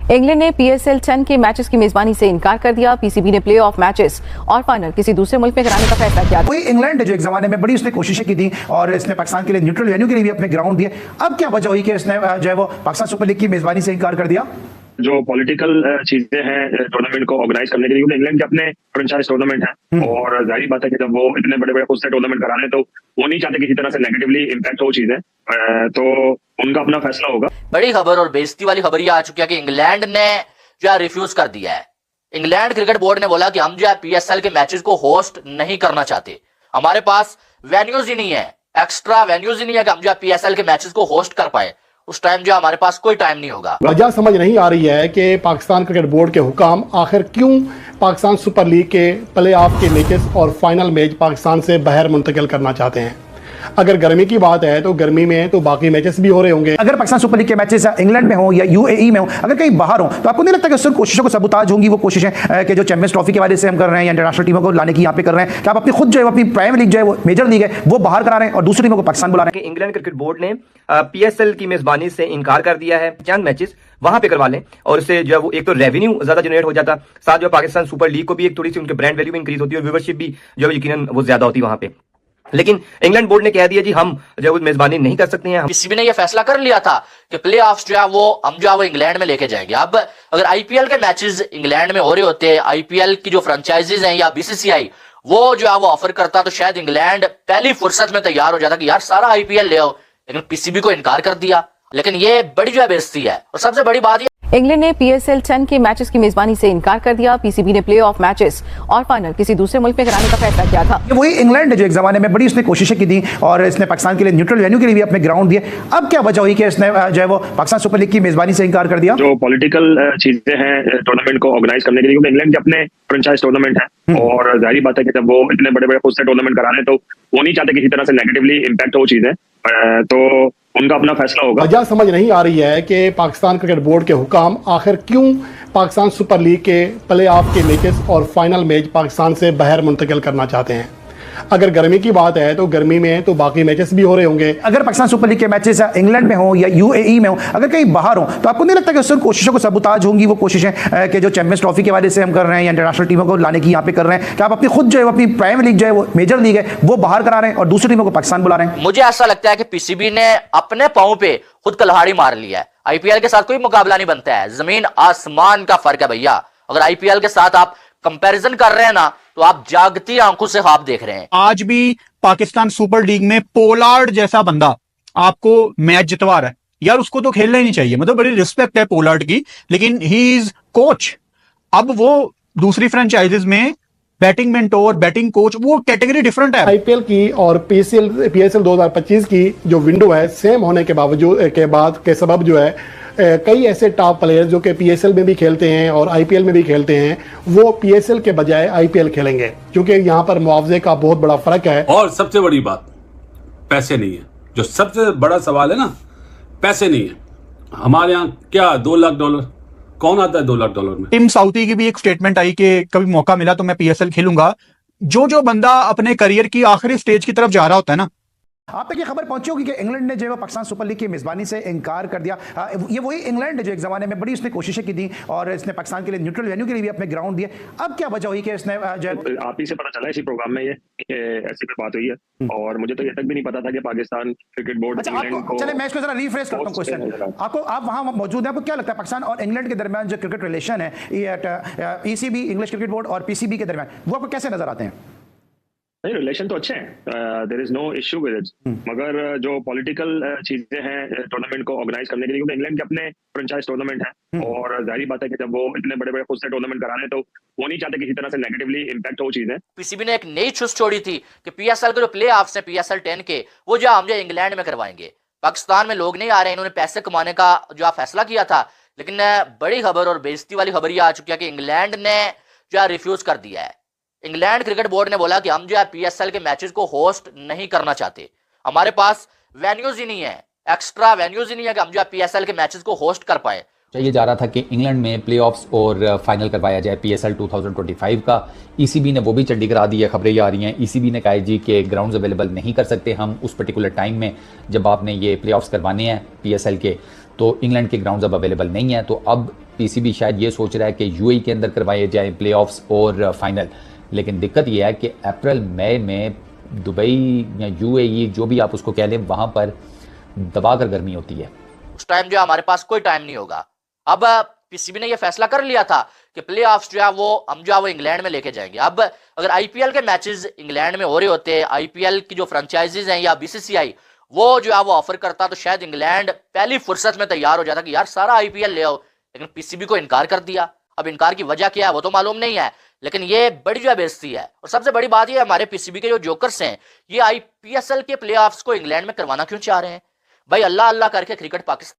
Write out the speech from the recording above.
England ने PSL 10 के matches की मेजबानी से इनकार कर दिया। पीसीबी ने प्लेऑफ मैचेस और फाइनल किसी दूसरे मुल्क में कराने का फैसला किया। वही इंग्लैंड जो एक जमाने में बड़ी उसने कोशिशें की थी और इसने पाकिस्तान के लिए न्यूट्रल वेन्यू के लिए भी अपने ग्राउंड दिए। अब क्या वजह हुई कि इसने जो है वो पाकिस्तान सुपर लीग की मेजबानी से इनकार कर दिया? जो पॉलिटिकल चीजें हैं टूर्नामेंट को ऑर्गेनाइज करने के लिए, क्योंकि इंग्लैंड के अपने फ्रेंचाइज टूर्नामेंट है और जाहिर बात है कि जब वो इतने बड़े बड़े खुद से टूर्नामेंट करा रहे हैं तो वो नहीं चाहते किसी तरह से नेगेटिवली इम्पैक्ट हो चीजें, तो उनका अपना फैसला होगा। बड़ी खबर और बेइज्जती वाली खबर ये आ चुकी है कि इंग्लैंड ने जो है रिफ्यूज कर दिया है। इंग्लैंड क्रिकेट बोर्ड ने बोला कि हम जो है पीएसएल के मैचेस को होस्ट नहीं करना चाहते, हमारे पास वेन्यूज ही नहीं है, एक्स्ट्रा वेन्यूज ही नहीं है कि हम जो है पीएसएल के मैचेस को होस्ट कर पाए। उस टाइम जो हमारे पास कोई टाइम नहीं होगा। वजह समझ नहीं आ रही है कि पाकिस्तान क्रिकेट बोर्ड के हुकाम आखिर क्यों पाकिस्तान सुपर लीग के प्ले ऑफ के मैचेस और फाइनल मैच पाकिस्तान से बाहर मुंतकिल करना चाहते हैं। अगर गर्मी की बात है तो गर्मी में तो बाकी मैचेस भी हो रहे होंगे। अगर पाकिस्तान सुपर लीग के मैचेस इंग्लैंड में हो या यूएई में हो, अगर कहीं बाहर हो, तो आपको नहीं लगता कि उस कोशिशों को सबूताज होंगी? वो कोशिशें कि जो चैंपियंस ट्रॉफी के वाले से हम कर रहे हैं या इंटरनेशनल टीमों को लाने की यहाँ पे कर रहे हैं, कि आप अपनी खुद जो है अपनी प्राइमरी लीग जो है वो मेजर लीग है वो बाहर करा रहे हैं और दूसरी टीमों को पाकिस्तान बुला रहे हैं। इंग्लैंड क्रिकेट बोर्ड ने पीएसएल की मेजबानी से इनकार कर दिया है। चंद मैचेस वहां पे करवा लें और उससे जो है वो एक तो रेवेन्यू ज्यादा जनरेट हो जाता, साथ जो पाकिस्तान सुपर लीग को भी एक थोड़ी सी उनके ब्रांड वैल्यू भी इंक्रीज होती है और व्यूवरशिप भी जो है यकीनन वो ज्यादा होती है वहां पे। लेकिन इंग्लैंड बोर्ड ने कह दिया जी हम जो है मेजबानी नहीं कर सकते हैं। पीसीबी ने यह फैसला कर लिया था कि प्ले ऑफ जो है वो हम जो है वो इंग्लैंड में लेके जाएंगे। अब अगर आईपीएल के मैचेस इंग्लैंड में हो रहे होते, आईपीएल की जो फ्रेंचाइजीज हैं या बीसीसीआई वो जो है वो ऑफर करता, तो शायद इंग्लैंड पहली फुर्सत में तैयार हो जाता कि यार सारा आईपीएल ले आओ, लेकिन पीसीबी को इनकार कर दिया। लेकिन ये बड़ी जो है बेइज्जती है और सबसे बड़ी बात ये इंग्लैंड ने पीएसएल 10 के मैचेस की मेजबानी से इनकार कर दिया। पीसीबी ने प्लेऑफ मैचेस और फाइनल किसी दूसरे मुल्क में कराने का फैसला किया था। वही इंग्लैंड जो एक जमाने में बड़ी उसने कोशिशें की थी और इसने पाकिस्तान के लिए न्यूट्रल वेन्यू के लिए भी अपने ग्राउंड दिए। अब क्या वजह हुई कि इसने जो है वो पाकिस्तान सुपर लीग की मेजबानी से इनकार कर दिया? जो पॉलिटिकल चीजें हैं टूर्नामेंट को ऑर्गेनाइज करने के लिए, क्योंकि इंग्लैंड के अपने फ्रेंचाइज टूर्नामेंट है और जाहिर बात है कि जब वो इतने बड़े बड़े खुद से टूर्नामेंट करा रहे हैं तो वो नहीं चाहते किसी तरह से नेगेटिवली इम्पैक्ट हो चीजें, तो उनका अपना फैसला होगा। वजह समझ नहीं आ रही है कि पाकिस्तान क्रिकेट बोर्ड के हुकाम आखिर क्यों पाकिस्तान सुपर लीग के प्ले ऑफ के मैचेस और फाइनल मैच पाकिस्तान से बाहर मुंतकिल करना चाहते हैं। अगर गर्मी की बात है तो गर्मी में तो बाकी मैचेस भी हो रहे होंगे। अगर पाकिस्तान सुपर लीग के मैचेस इंग्लैंड में हो या यूएई में हो, अगर कहीं बाहर हो, तो आपको नहीं लगता कि उस कोशिशों को सबूताज होंगी? वो कोशिशें कि जो चैंपियंस ट्रॉफी के वाले से हम कर रहे हैं या इंटरनेशनल टीमों को लाने की यहाँ पे कर रहे हैं, कि आप अपनी खुद जो है अपनी प्राइमरी लीग जो है वो मेजर लीग है वो बाहर करा रहे हैं और दूसरी टीमों को पाकिस्तान बुला रहे हैं। मुझे ऐसा लगता है कि पीसीबी ने अपने पांव पे खुद कल्हाड़ी मार लिया है। आईपीएल के साथ कोई मुकाबला नहीं बनता है, जमीन आसमान का फर्क है भैया। अगर आईपीएल के साथ आप कंपैरिजन कर रहे हैं ना, तो आप जागती आंखों से ख्वाब देख रहे हैं। आज भी पाकिस्तान सुपर लीग में पोलार्ड जैसा बंदा आपको मैच जितवा रहा है, यार उसको तो खेलना ही नहीं चाहिए। मतलब बड़ी रिस्पेक्ट है पोलार्ड की, लेकिन ही इज कोच। अब वो दूसरी फ्रेंचाइजीज में बैटिंग मेंटोर, बैटिंग कोच, वो कैटेगरी डिफरेंट है। आईपीएल की और पीएसएल 2025 की जो विंडो है सेम होने के बावजूद के सबब जो है कई ऐसे टॉप प्लेयर्स जो कि पीएसएल में भी खेलते हैं और आईपीएल में भी खेलते हैं, वो पीएसएल के बजाय आईपीएल खेलेंगे, क्योंकि यहाँ पर मुआवजे का बहुत बड़ा फर्क है। और सबसे बड़ी बात पैसे नहीं है। जो सबसे बड़ा सवाल है ना, पैसे नहीं है। हमारे यहाँ क्या $2 लाख कौन आता है $2 लाख में? टिम साउथी की भी एक स्टेटमेंट आई कि कभी मौका मिला तो मैं पीएसएल खेलूंगा। जो बंदा अपने करियर की आखिरी स्टेज की तरफ जा रहा होता है ना। आप तक ये खबर पहुंची होगी कि इंग्लैंड ने जो है पाकिस्तान सुपर लीग की मेजबानी से इनकार कर दिया। ये वही इंग्लैंड जो एक जमाने में बड़ी उसने कोशिशें की थी और इसने पाकिस्तान के लिए न्यूट्रल वेन्यू के लिए भी अपने ग्राउंड दिए। अब क्या वजह हुई कि इसने जो आप ही से पता चला इसी प्रोग्राम में ये ऐसी कोई बात हुई है और मुझे तो ये तक भी नहीं पता था कि पाकिस्तान क्रिकेट बोर्ड चले मैं इसको जरा रिफ्रेश करता हूं क्वेश्चन आपको। आप वहां मौजूद हैं, आपको क्या लगता है पाकिस्तान और इंग्लैंड के दरमियान जो क्रिकेट रिलेशन है ईसीबी इंग्लिश क्रिकेट बोर्ड और पीसीबी के दरमियान, वो आपको कैसे नजर आते हैं? नहीं, रिलेशन तो अच्छे हैं, there is no issue with it, मगर जो पॉलिटिकल चीजें हैं टूर्नामेंट को ऑर्गेनाइज करने के लिए, क्योंकि इंग्लैंड के अपने फ्रेंचाइज टूर्नामेंट है और जाहिर बात है कि जब वो इतने बड़े बड़े खुद से टूर्नामेंट करा रहे हैं तो वो नहीं चाहते किसी तरह से नेगेटिवली इम्पैक्ट हो चीजें। पीसीबी ने एक नई चुस्त छोड़ी थी कि पीएसएल के जो प्ले ऑफ्स हैं पीएसएल 10 के, वो जो हम जो इंग्लैंड में करवाएंगे। पाकिस्तान में लोग नहीं आ रहे, इन्होंने पैसे कमाने का जो फैसला किया था। लेकिन बड़ी खबर और बेइज्जती वाली खबर ये आ चुकी है कि इंग्लैंड ने जो है रिफ्यूज कर दिया है। इंग्लैंड क्रिकेट बोर्ड ने बोला कि हम जो है पीएसएल के मैचेस को होस्ट नहीं करना चाहते, हमारे पास वेन्यूज ही नहीं है, एक्स्ट्रा वेन्यूज ही नहीं है कि हम जो है पीएसएल के मैचेस को होस्ट कर पाए। चाहिए जा रहा था कि इंग्लैंड में प्लेऑफ्स और फाइनल करवाया जाए पीएसएल 2025 का। ईसीबी ने वो भी चंडी करा दी है। खबरें ये आ रही हैं ईसीबी ने कहा जी कि ग्राउंड्स अवेलेबल नहीं कर सकते हम उस पर्टिकुलर टाइम में जब आपने ये प्लेऑफ्स करवाने हैं पीएसएल के, तो इंग्लैंड के ग्राउंड्स अब अवेलेबल नहीं है। तो अब पीसीबी शायद ये सोच रहा है कि यूएई के अंदर करवाए जाए प्लेऑफ्स और फाइनल, लेकिन दिक्कत ये है कि अप्रैल मई में दुबई या यूएई जो भी आप उसको कह लें वहाँ पर दबा कर गर्मी होती है। उस टाइम जो हमारे पास कोई टाइम नहीं होगा। अब पीसीबी ने यह फैसला कर लिया था कि प्लेऑफ्स जो है वो हम जो है वो इंग्लैंड में लेके जाएंगे। अब अगर आईपीएल के मैचेस इंग्लैंड में हो रहे होते, आईपीएल की जो फ्रेंचाइजीज हैं या बीसीसीआई वो जो है वो ऑफर करता, तो शायद इंग्लैंड पहली फुर्सत में तैयार हो जाता कि यार सारा आईपीएल ले आओ, लेकिन पीसीबी को इनकार कर दिया। अब इनकार की वजह क्या है वो तो मालूम नहीं है, लेकिन ये बड़ी जो है बेइज्जती है। और सबसे बड़ी बात ये हमारे पीसीबी के जो जोकर्स हैं ये आईपीएसएल के प्लेऑफ्स को इंग्लैंड में करवाना क्यों चाह रहे हैं? भाई अल्लाह अल्लाह करके क्रिकेट पाकिस्तान